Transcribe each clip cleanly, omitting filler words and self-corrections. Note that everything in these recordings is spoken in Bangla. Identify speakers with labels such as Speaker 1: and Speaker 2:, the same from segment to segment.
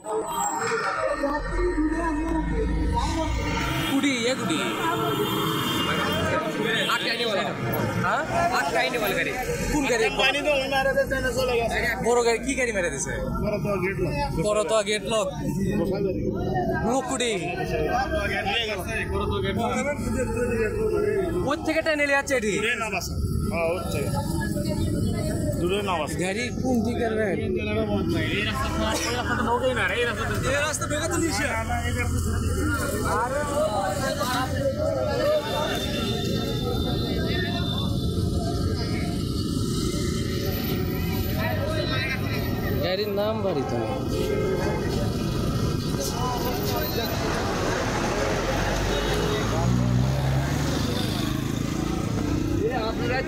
Speaker 1: कुड़ी ये कुड़ी आठ आने वाला हाँ आठ आने वाला गाड़ी कौन गाड़ी पानी तो मारे देते हैं ना सो लगा बोरो गाड़ी की गाड़ी मारे देते हैं बोरो तो गेट लॉक वो कुड़ी वो टिकट है नहीं लिया चेडी हाँ वो टिकट दूर ना बस गाड़ी कौन सी कर रहे हैं ये रास्ता तो हो गई ना ये रास्ता बेगा तो नीचे गाड़ी नाम बारी तो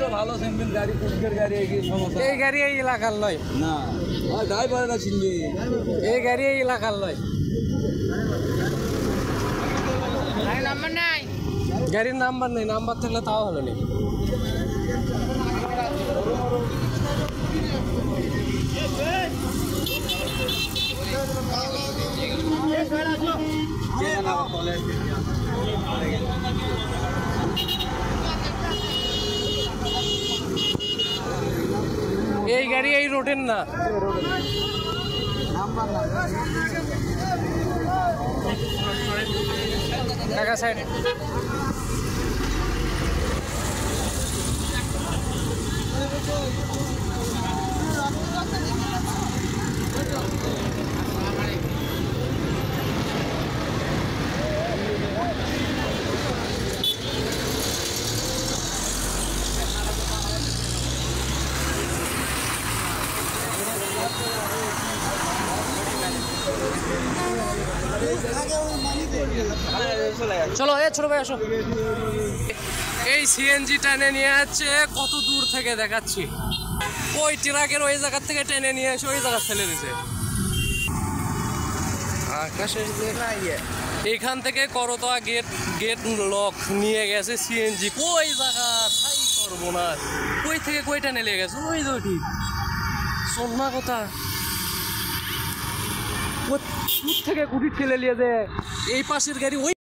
Speaker 1: तो ভালো সিঙ্গেল গাড়ি কুস্কের গাড়ি এই সমস্যা এই গাড়ি এই এলাকার নয় না আর ড্রাইভার না চিনবে এই গাড়ি এই এলাকার নয় গাড়ির নাম্বার নাই গাড়ির নাম্বার নেই নাম্বার থাকলে তাও হলো না এই গাড়ি এই রোডের না কাকা সাইড চলো এ ছোট ভাই আসো এই সিএনজি টেনে নিয়ে যাচ্ছে কত দূর থেকে দেখাচ্ছি ওই ট্রাকের ওই জায়গা থেকে টেনে নিয়ে এসে ওই জায়গা ফেলে দিয়েছে আকাশের এইখান থেকে করতোয়া গেট লক নিয়ে গেছে সিএনজি কই জায়গা তাই করবো না কই থেকে কই টেনে নিয়ে গেছে ওই তো ঠিক সোনা কথা থেকে কুটি ঠেলে নিয়ে যায় এই পাশের গাড়ি ওই